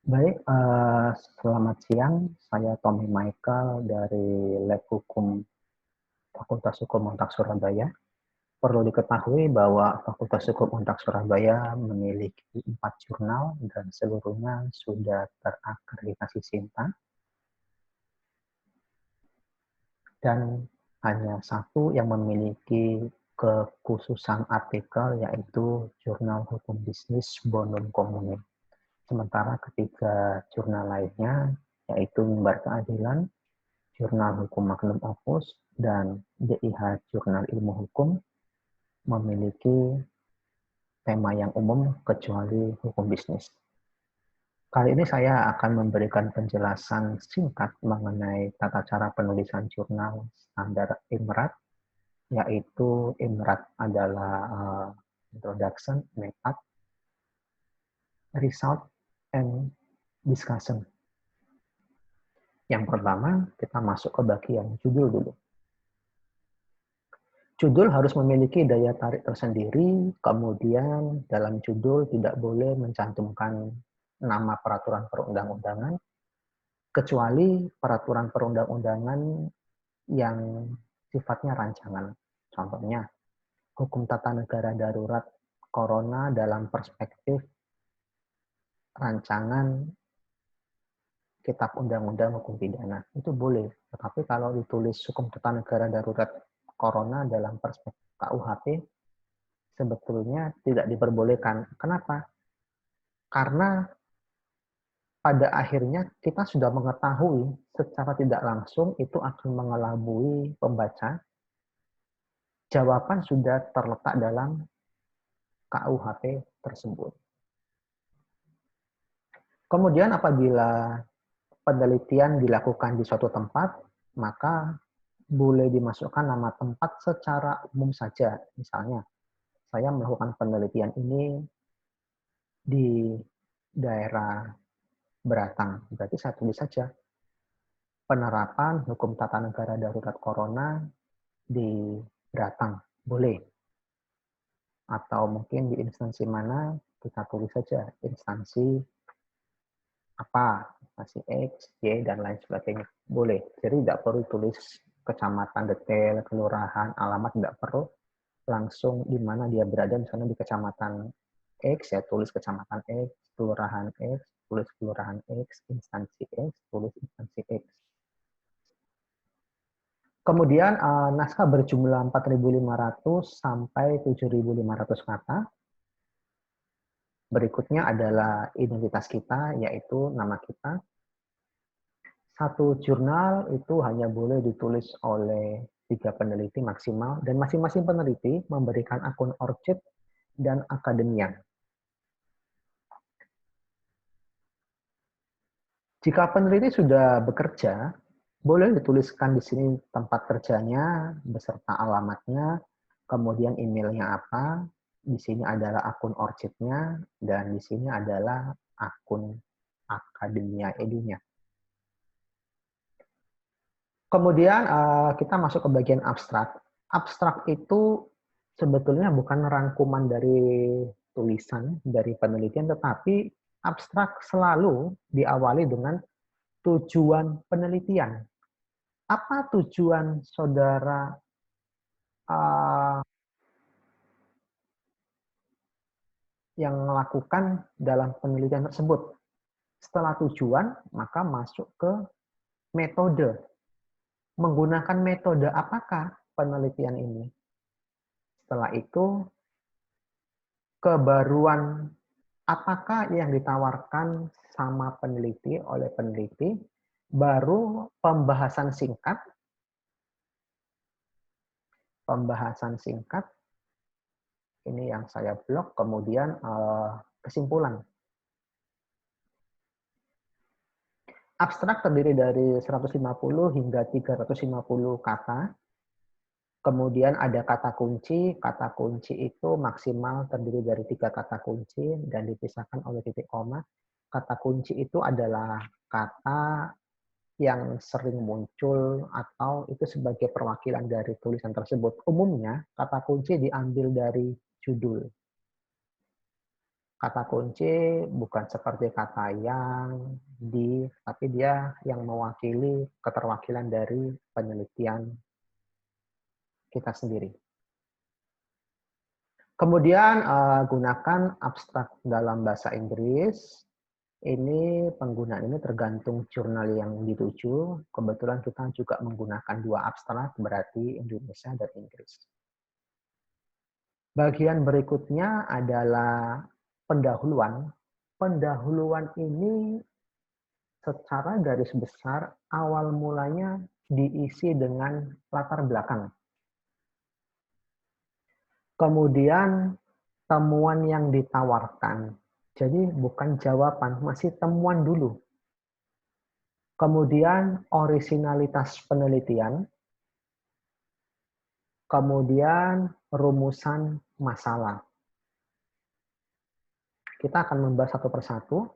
Baik, selamat siang. Saya Tommy Michael dari Lab Hukum Fakultas Hukum Untak Surabaya. Perlu diketahui bahwa Fakultas Hukum Untak Surabaya memiliki 4 jurnal dan seluruhnya sudah terakreditasi SINTA, dan hanya satu yang memiliki kekhususan artikel, yaitu Jurnal Hukum Bisnis Bonum Commune. Sementara ketiga jurnal lainnya, yaitu Mimbar Keadilan, Jurnal Hukum Magnum Opus, dan DIH Jurnal Ilmu Hukum, memiliki tema yang umum kecuali hukum bisnis. Kali ini saya akan memberikan penjelasan singkat mengenai tata cara penulisan jurnal standar IMRAT, yaitu IMRAT adalah Introduction, Method, Result, and Discussion. Yang pertama, kita masuk ke bagian judul dulu. Judul harus memiliki daya tarik tersendiri, kemudian dalam judul tidak boleh mencantumkan nama peraturan perundang-undangan, kecuali peraturan perundang-undangan yang sifatnya rancangan. Contohnya, hukum tata negara darurat corona dalam perspektif rancangan kitab undang-undang hukum pidana. Itu boleh. Tetapi kalau ditulis hukum tata negara darurat corona dalam perspektif KUHP, sebetulnya tidak diperbolehkan. Kenapa? Karena pada akhirnya kita sudah mengetahui secara tidak langsung itu akan mengelabui pembaca. Jawaban sudah terletak dalam KUHP tersebut. Kemudian apabila penelitian dilakukan di suatu tempat, maka boleh dimasukkan nama tempat secara umum saja. Misalnya, saya melakukan penelitian ini di daerah Beratang. Berarti saya tulis saja penerapan hukum tata negara darurat corona di Beratang. Boleh. Atau mungkin di instansi mana, kita tulis saja instansi apa, instansi X, Y, dan lain sebagainya. Boleh. Jadi tidak perlu tulis kecamatan detail, kelurahan, alamat, tidak perlu. Langsung di mana dia berada, misalnya di kecamatan X, ya tulis kecamatan X, kelurahan X, tulis kelurahan X, instansi X, tulis instansi X. Kemudian naskah berjumlah 4.500 sampai 7.500 kata. Berikutnya adalah identitas kita, yaitu nama kita. Satu jurnal itu hanya boleh ditulis oleh 3 peneliti maksimal, dan masing-masing peneliti memberikan akun ORCID dan akademia. Jika peneliti sudah bekerja, boleh dituliskan di sini tempat kerjanya beserta alamatnya, kemudian emailnya apa, di sini adalah akun ORCID-nya, dan di sini adalah akun akademia edunya. Kemudian kita masuk ke bagian abstrak. Abstrak itu sebetulnya bukan rangkuman dari tulisan, dari penelitian, tetapi abstrak selalu diawali dengan tujuan penelitian. Apa tujuan saudara yang melakukan dalam penelitian tersebut? Setelah tujuan, maka masuk ke metode. Menggunakan metode apakah penelitian ini? Setelah itu, kebaruan apakah yang ditawarkan sama peneliti oleh peneliti, baru pembahasan singkat, ini yang saya blok, kemudian kesimpulan. Abstrak terdiri dari 150 hingga 350 kata. Kemudian ada kata kunci. Kata kunci itu maksimal terdiri dari 3 kata kunci dan dipisahkan oleh titik koma. Kata kunci itu adalah kata yang sering muncul atau itu sebagai perwakilan dari tulisan tersebut. Umumnya kata kunci diambil dari judul. Kata kunci bukan seperti kata yang, di, tapi dia yang mewakili keterwakilan dari penelitian kita sendiri. Kemudian gunakan abstrak dalam bahasa Inggris. Ini penggunaan ini tergantung jurnal yang dituju. Kebetulan kita juga menggunakan dua abstrak, berarti Indonesia dan Inggris. Bagian berikutnya adalah pendahuluan. Pendahuluan ini secara garis besar awal mulanya diisi dengan latar belakang. Kemudian temuan yang ditawarkan. Jadi bukan jawaban, masih temuan dulu. Kemudian orisinalitas penelitian. Kemudian rumusan masalah. Kita akan membahas satu persatu.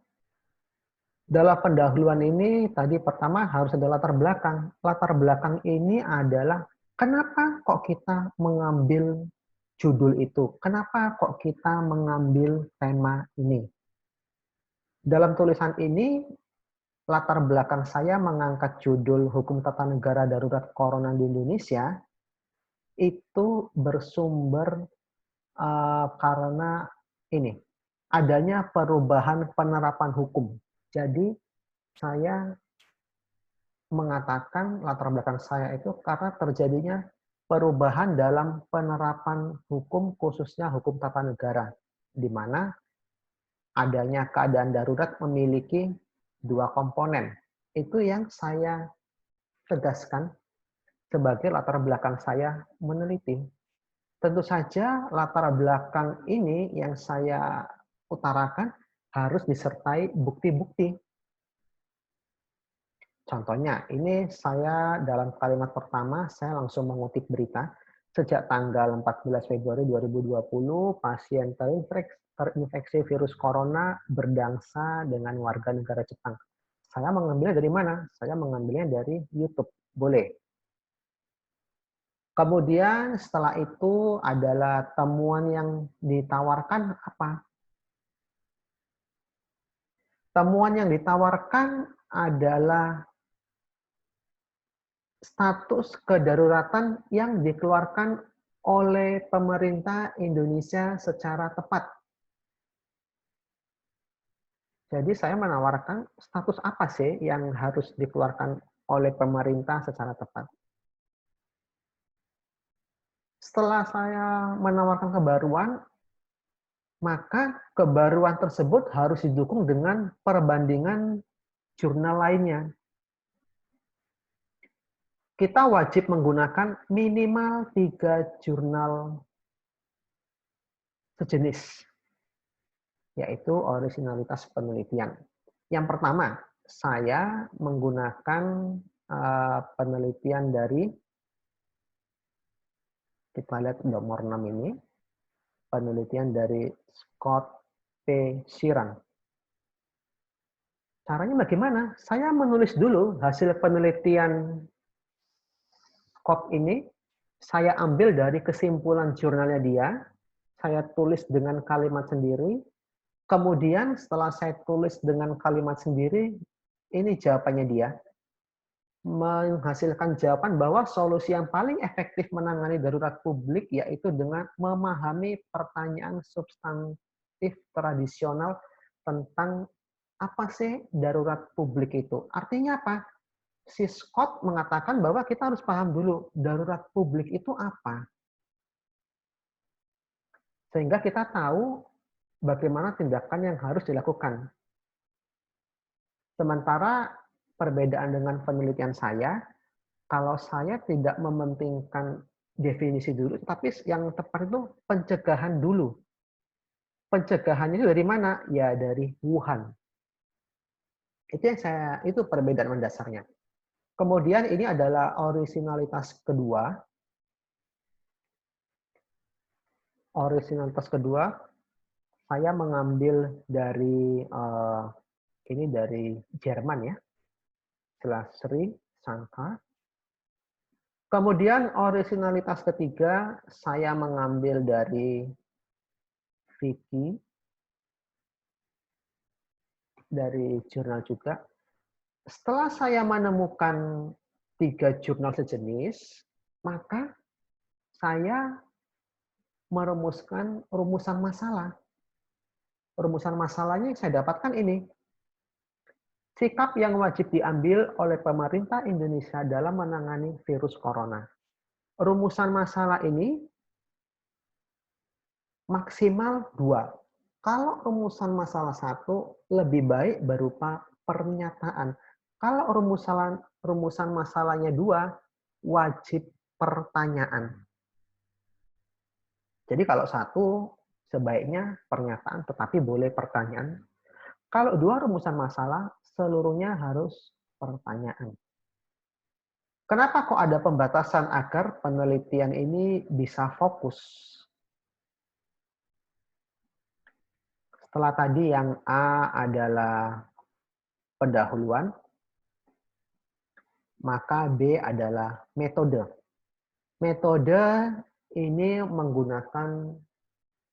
Dalam pendahuluan ini, tadi pertama harus ada latar belakang. Latar belakang ini adalah kenapa kok kita mengambil judul itu? Kenapa kok kita mengambil tema ini? Dalam tulisan ini, latar belakang saya mengangkat judul Hukum Tata Negara Darurat Corona di Indonesia, itu bersumber karena ini, adanya perubahan penerapan hukum. Jadi, saya mengatakan latar belakang saya itu karena terjadinya perubahan dalam penerapan hukum, khususnya hukum tata negara, di mana adanya keadaan darurat memiliki dua komponen. Itu yang saya tegaskan sebagai latar belakang saya meneliti. Tentu saja latar belakang ini yang saya utarakan harus disertai bukti-bukti. Contohnya, ini saya dalam kalimat pertama, saya langsung mengutip berita. Sejak tanggal 14 Februari 2020, pasien terinfeksi virus corona berdangsa dengan warga negara Jepang. Saya mengambilnya dari mana? Saya mengambilnya dari YouTube. Boleh. Kemudian setelah itu adalah temuan yang ditawarkan apa? Temuan yang ditawarkan adalah status kedaruratan yang dikeluarkan oleh pemerintah Indonesia secara tepat. Jadi saya menawarkan status apa sih yang harus dikeluarkan oleh pemerintah secara tepat. Setelah saya menawarkan kebaruan, maka kebaruan tersebut harus didukung dengan perbandingan jurnal lainnya. Kita wajib menggunakan minimal 3 jurnal sejenis, yaitu orisinalitas penelitian. Yang pertama, saya menggunakan penelitian dari, kita lihat nomor 6 ini, penelitian dari Scott P. Sheeran. Caranya bagaimana? Saya menulis dulu hasil penelitian Scott ini, saya ambil dari kesimpulan jurnalnya dia, saya tulis dengan kalimat sendiri, kemudian setelah saya tulis dengan kalimat sendiri, ini jawabannya dia, menghasilkan jawaban bahwa solusi yang paling efektif menangani darurat publik yaitu dengan memahami pertanyaan substantif tradisional tentang apa sih darurat publik itu. Artinya apa? Si Scott mengatakan bahwa kita harus paham dulu darurat publik itu apa. Sehingga kita tahu bagaimana tindakan yang harus dilakukan. Sementara perbedaan dengan penelitian saya, kalau saya tidak mementingkan definisi dulu, tapi yang tepat itu pencegahan dulu. Pencegahannya itu dari mana? Ya dari Wuhan. Itu perbedaan mendasarnya. Kemudian ini adalah orisinalitas kedua. Orisinalitas kedua, saya mengambil dari ini dari Jerman ya, Sri Sangka. Kemudian orisinalitas ketiga, saya mengambil dari Vicky. dari jurnal juga. Setelah saya menemukan 3 jurnal sejenis, maka saya merumuskan rumusan masalah. Rumusan masalahnya yang saya dapatkan ini, sikap yang wajib diambil oleh pemerintah Indonesia dalam menangani virus corona. Rumusan masalah ini maksimal 2. Kalau rumusan masalah 1 lebih baik berupa pernyataan. Kalau rumusan masalahnya 2 wajib pertanyaan. Jadi kalau 1 sebaiknya pernyataan tetapi boleh pertanyaan. Kalau 2 rumusan masalah seluruhnya harus pertanyaan. Kenapa kok ada pembatasan agar penelitian ini bisa fokus? Setelah tadi yang A adalah pendahuluan, maka B adalah metode. Metode ini menggunakan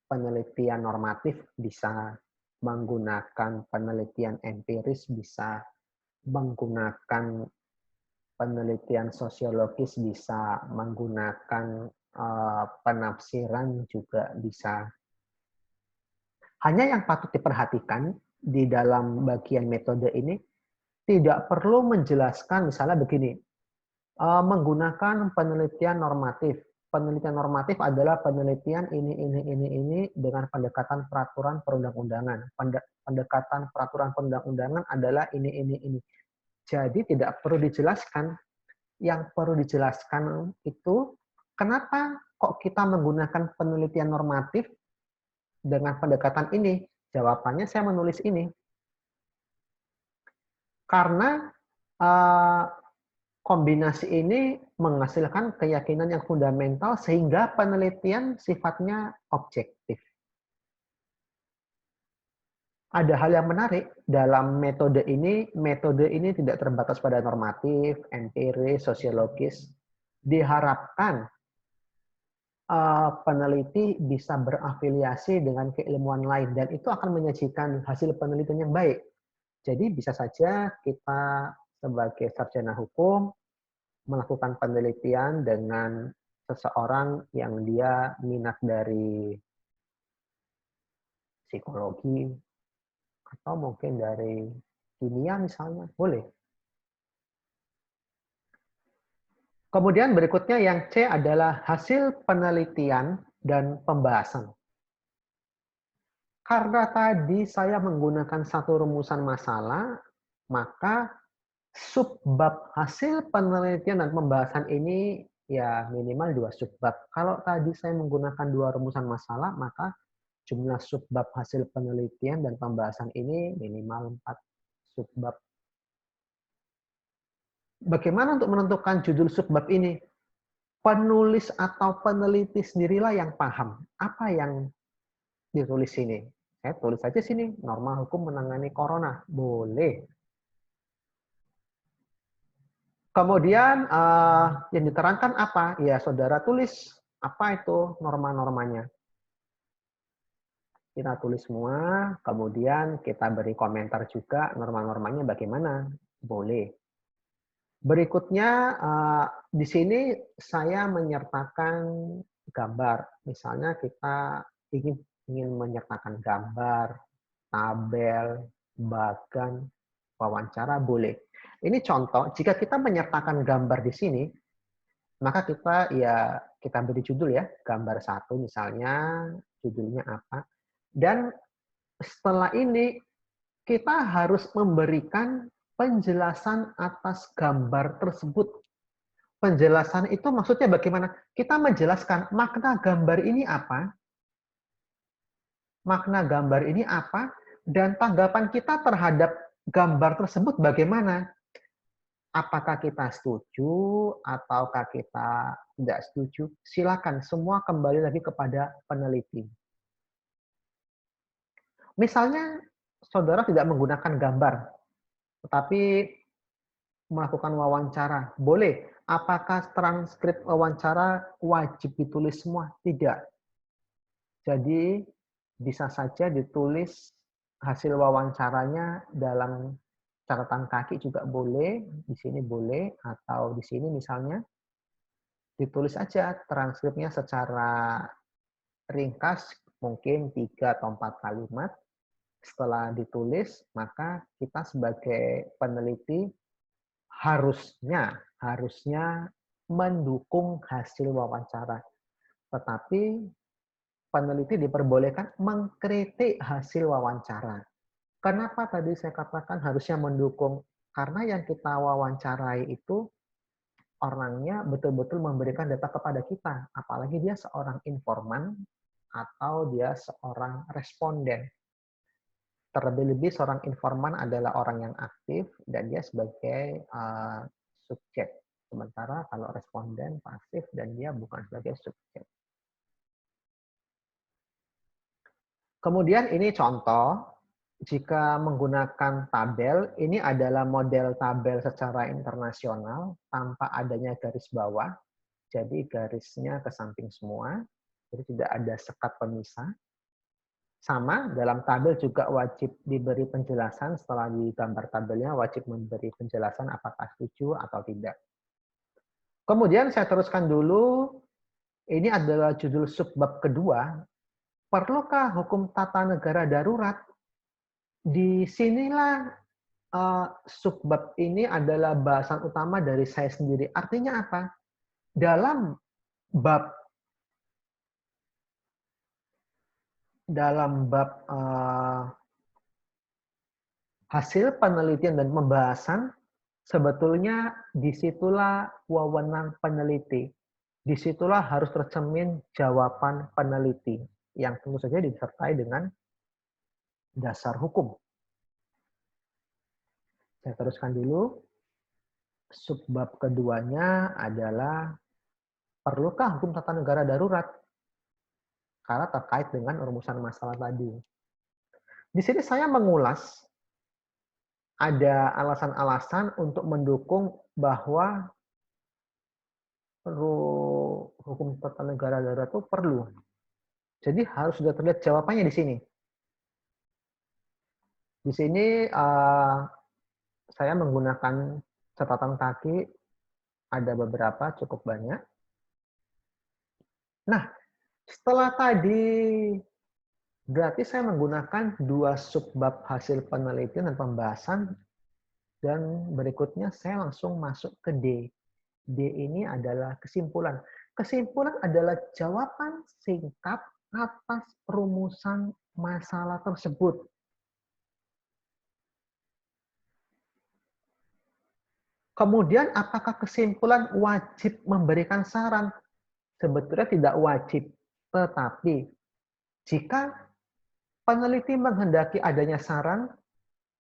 penelitian normatif, bisa menggunakan penelitian empiris, bisa menggunakan penelitian sosiologis, bisa menggunakan penafsiran juga bisa. Hanya yang patut diperhatikan di dalam bagian metode ini, tidak perlu menjelaskan misalnya begini, menggunakan penelitian normatif. Penelitian normatif adalah penelitian ini dengan pendekatan peraturan perundang-undangan. Pendekatan peraturan perundang-undangan adalah ini. Jadi tidak perlu dijelaskan. Yang perlu dijelaskan itu, kenapa kok kita menggunakan penelitian normatif dengan pendekatan ini? Jawabannya saya menulis ini. Karena kombinasi ini menghasilkan keyakinan yang fundamental sehingga penelitian sifatnya objektif. Ada hal yang menarik dalam metode ini tidak terbatas pada normatif, empiris, sosiologis. Diharapkan peneliti bisa berafiliasi dengan keilmuan lain dan itu akan menyajikan hasil penelitian yang baik. Jadi bisa saja kita sebagai sarjana hukum melakukan penelitian dengan seseorang yang dia minat dari psikologi atau mungkin dari kimia misalnya, boleh. Kemudian berikutnya yang C adalah hasil penelitian dan pembahasan. Karena tadi saya menggunakan satu rumusan masalah, maka subbab hasil penelitian dan pembahasan ini ya minimal 2 subbab. Kalau tadi saya menggunakan 2 rumusan masalah, maka jumlah subbab hasil penelitian dan pembahasan ini minimal 4 subbab. Bagaimana untuk menentukan judul subbab ini? Penulis atau peneliti sendirilah yang paham apa yang ditulis sini. Saya tulis saja sini, norma hukum menangani corona. Boleh. Kemudian yang diterangkan apa? Ya, saudara tulis apa itu norma-normanya. Kita tulis semua, kemudian kita beri komentar juga norma-normanya bagaimana. Boleh. Berikutnya, di sini saya menyertakan gambar. Misalnya kita ingin menyertakan gambar, tabel, bagan, wawancara, boleh. Ini contoh, jika kita menyertakan gambar di sini, maka kita beri judul ya, gambar 1 misalnya, judulnya apa. Dan setelah ini, kita harus memberikan penjelasan atas gambar tersebut. Penjelasan itu maksudnya bagaimana? Kita menjelaskan makna gambar ini apa, dan tanggapan kita terhadap gambar tersebut bagaimana. Apakah kita setuju, ataukah kita tidak setuju? Silakan, semua kembali lagi kepada peneliti. Misalnya, saudara tidak menggunakan gambar, tetapi melakukan wawancara. Boleh. Apakah transkrip wawancara wajib ditulis semua? Tidak. Jadi, bisa saja ditulis hasil wawancaranya dalam catatan kaki juga boleh, di sini boleh, atau di sini misalnya ditulis aja transkripnya secara ringkas, mungkin 3 atau 4 kalimat. Setelah ditulis, maka kita sebagai peneliti harusnya mendukung hasil wawancara. Tetapi peneliti diperbolehkan mengkritik hasil wawancara. Kenapa tadi saya katakan harusnya mendukung? Karena yang kita wawancarai itu orangnya betul-betul memberikan data kepada kita, apalagi dia seorang informan atau dia seorang responden. Terlebih-lebih seorang informan adalah orang yang aktif dan dia sebagai subjek. Sementara kalau responden pasif dan dia bukan sebagai subjek. Kemudian ini contoh, jika menggunakan tabel, ini adalah model tabel secara internasional tanpa adanya garis bawah. Jadi garisnya ke samping semua, jadi tidak ada sekat pemisah. Sama, dalam tabel juga wajib diberi penjelasan, setelah digambar tabelnya wajib memberi penjelasan apakah setuju atau tidak. Kemudian saya teruskan dulu, ini adalah judul subbab kedua, perlukah hukum tata negara darurat? Di sinilah subbab ini adalah bahasan utama dari saya sendiri. Artinya apa? Dalam bab hasil penelitian dan pembahasan, sebetulnya disitulah wewenang peneliti. Disitulah harus tercermin jawaban peneliti, yang tentu saja disertai dengan dasar hukum. Saya teruskan dulu. Subbab keduanya adalah perlukah hukum tata negara darurat? Karena terkait dengan rumusan masalah tadi. Di sini saya mengulas ada alasan-alasan untuk mendukung bahwa hukum tata negara darurat itu perlu. Jadi harus sudah terlihat jawabannya di sini. Di sini saya menggunakan catatan kaki, ada beberapa, cukup banyak. Nah, setelah tadi, berarti saya menggunakan 2 subbab hasil penelitian dan pembahasan, dan berikutnya saya langsung masuk ke D. D ini adalah kesimpulan. Kesimpulan adalah jawaban singkat atas rumusan masalah tersebut. Kemudian apakah kesimpulan wajib memberikan saran? Sebetulnya tidak wajib, tetapi jika peneliti menghendaki adanya saran,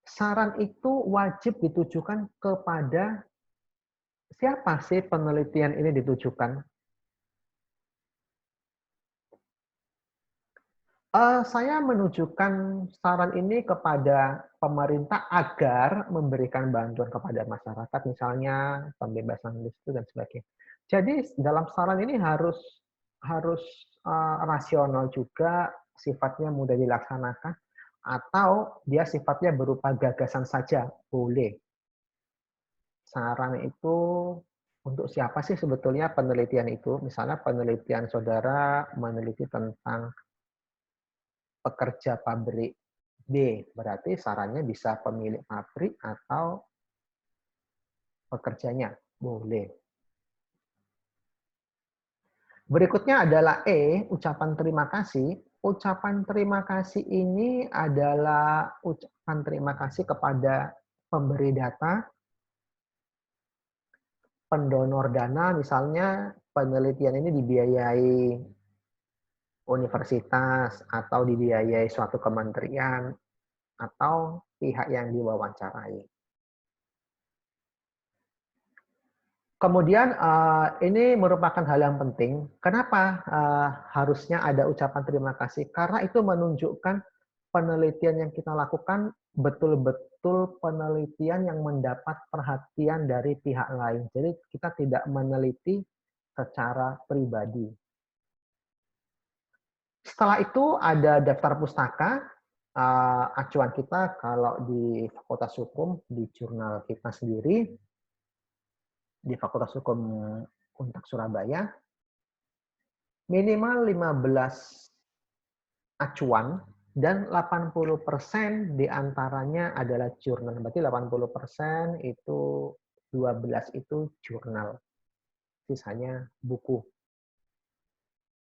saran itu wajib ditujukan kepada siapa sih penelitian ini ditujukan. Saya menunjukkan saran ini kepada pemerintah agar memberikan bantuan kepada masyarakat, misalnya pembebasan listrik dan sebagainya. Jadi dalam saran ini harus rasional juga, sifatnya mudah dilaksanakan, atau dia sifatnya berupa gagasan saja, boleh. Saran itu untuk siapa sih sebetulnya penelitian itu? Misalnya penelitian saudara meneliti tentang pekerja pabrik B, berarti sarannya bisa pemilik pabrik atau pekerjanya, boleh. Berikutnya adalah E, ucapan terima kasih. Ucapan terima kasih ini adalah ucapan terima kasih kepada pemberi data, pendonor dana, misalnya penelitian ini dibiayai universitas atau dibiayai suatu kementerian atau pihak yang diwawancarai. Kemudian ini merupakan hal yang penting. Kenapa harusnya ada ucapan terima kasih? Karena itu menunjukkan penelitian yang kita lakukan betul-betul penelitian yang mendapat perhatian dari pihak lain. Jadi kita tidak meneliti secara pribadi. Setelah itu ada daftar pustaka. acuan kita kalau di Fakultas Hukum, di jurnal kita sendiri, di Fakultas Hukum Untak Surabaya, minimal 15 acuan dan 80% diantaranya adalah jurnal. Berarti 80% itu 12 itu jurnal, sisanya buku.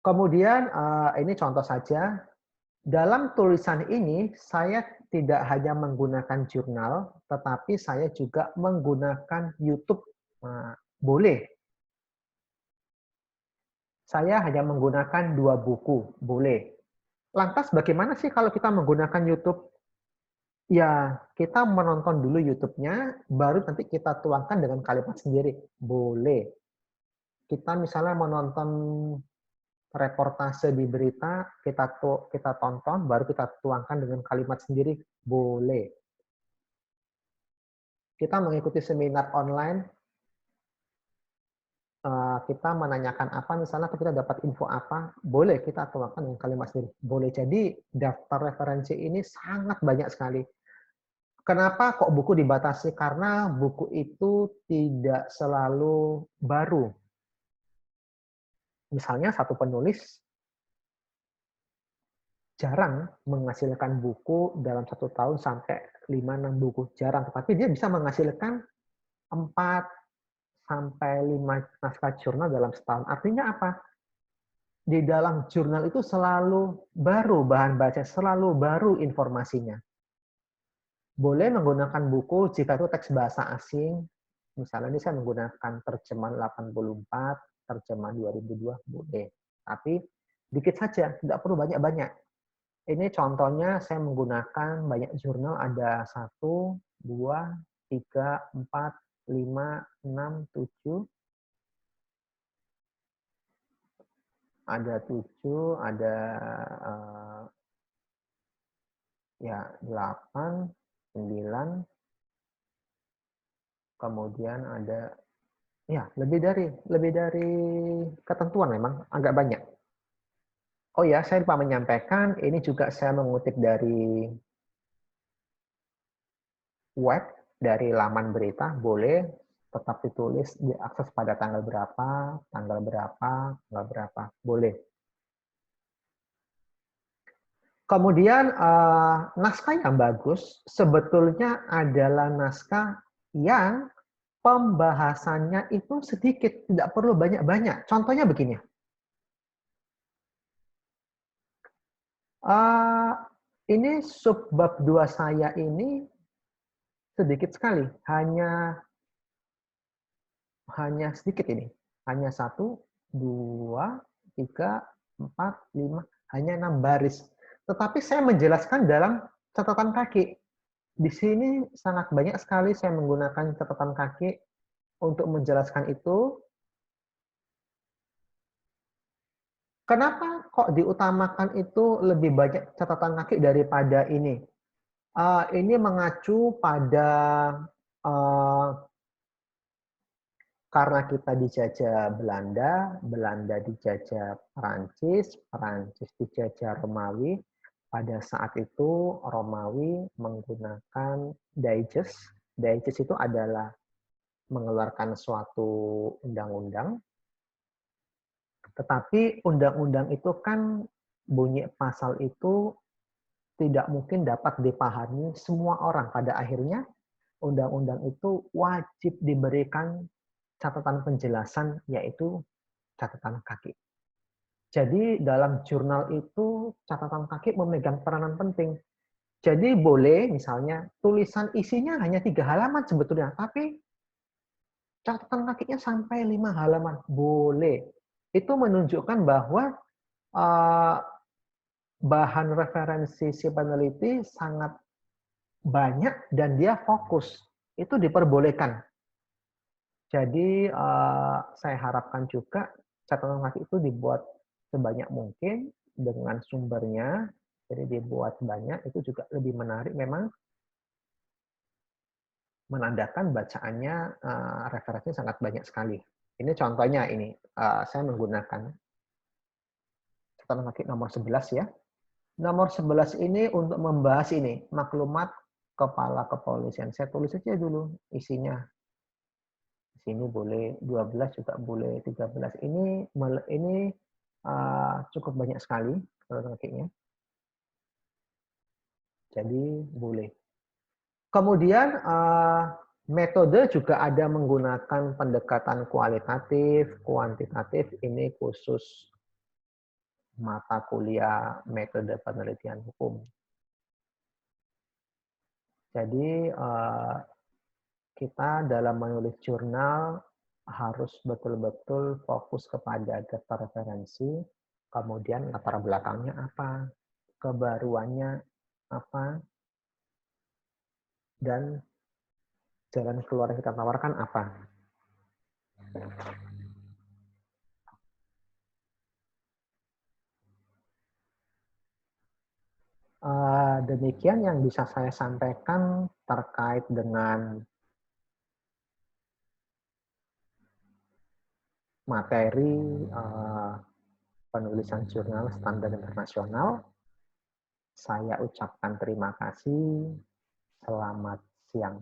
Kemudian ini contoh saja, dalam tulisan ini saya tidak hanya menggunakan jurnal, tetapi saya juga menggunakan YouTube. Nah, boleh. Saya hanya menggunakan 2 buku, boleh. Lantas bagaimana sih kalau kita menggunakan YouTube? Ya, kita menonton dulu YouTube-nya, baru nanti kita tuangkan dengan kalimat sendiri. Boleh. Kita misalnya menonton reportase di berita, kita tonton, baru kita tuangkan dengan kalimat sendiri. Boleh. Kita mengikuti seminar online, kita menanyakan apa, misalnya kita dapat info apa, boleh kita tuangkan dengan kalimat sendiri. Boleh. Jadi daftar referensi ini sangat banyak sekali. Kenapa kok buku dibatasi? Karena buku itu tidak selalu baru. Misalnya satu penulis jarang menghasilkan buku dalam 1 tahun sampai 5-6 buku. Jarang. Tetapi dia bisa menghasilkan 4 sampai 5 naskah jurnal dalam setahun. Artinya apa? Di dalam jurnal itu selalu baru bahan baca, selalu baru informasinya. Boleh menggunakan buku jika itu teks bahasa asing. Misalnya ini saya menggunakan terjemahan 84, terjemahan 2002, boleh. Tapi dikit saja, tidak perlu banyak-banyak. Ini contohnya saya menggunakan banyak jurnal, ada 1, 2, 3, 4, 5, 6, 7. Ada 7, ada ya 8, 9, kemudian ada ya lebih dari ketentuan, memang agak banyak. Oh ya, saya lupa menyampaikan, ini juga saya mengutip dari web, dari laman berita, boleh tetap ditulis, diakses pada tanggal berapa, tanggal berapa, boleh. Kemudian naskah yang bagus sebetulnya adalah naskah yang pembahasannya itu sedikit, tidak perlu banyak-banyak. Contohnya begini. Ini subbab 2 saya ini sedikit sekali, hanya sedikit ini. Hanya 1, 2, 3, 4, 5, hanya 6 baris. Tetapi saya menjelaskan dalam catatan kaki. Di sini sangat banyak sekali saya menggunakan catatan kaki untuk menjelaskan itu. Kenapa kok diutamakan itu lebih banyak catatan kaki daripada ini? Ini mengacu pada karena kita dijajah Belanda, Belanda dijajah Perancis, Perancis dijajah Romawi. Pada saat itu Romawi menggunakan digest. Digest itu adalah mengeluarkan suatu undang-undang. Tetapi undang-undang itu kan bunyi pasal itu tidak mungkin dapat dipahami semua orang. Pada akhirnya undang-undang itu wajib diberikan catatan penjelasan, yaitu catatan kaki. Jadi dalam jurnal itu catatan kaki memegang peranan penting. Jadi boleh misalnya tulisan isinya hanya 3 halaman sebetulnya, tapi catatan kakinya sampai 5 halaman. Boleh. Itu menunjukkan bahwa bahan referensi si peneliti sangat banyak dan dia fokus. Itu diperbolehkan. Jadi saya harapkan juga catatan kaki itu dibuat sebanyak mungkin dengan sumbernya. Jadi dibuat banyak, itu juga lebih menarik memang, menandakan bacaannya referensinya sangat banyak sekali. Ini contohnya ini, saya menggunakan catatan kaki nomor 11 ya. Nomor 11 ini untuk membahas ini, maklumat kepala kepolisian. Saya tulis aja dulu isinya. Di sini boleh 12 juga boleh 13. Ini cukup banyak sekali kakinya. Jadi boleh. Kemudian metode juga ada menggunakan pendekatan kualitatif, kuantitatif. Ini khusus mata kuliah metode penelitian hukum. Jadi kita dalam menulis jurnal harus betul-betul fokus kepada data referensi, kemudian latar belakangnya apa, kebaruannya apa, dan jalan keluar yang kita tawarkan apa. Demikian yang bisa saya sampaikan terkait dengan materi penulisan jurnal standar internasional. Saya ucapkan terima kasih. Selamat siang.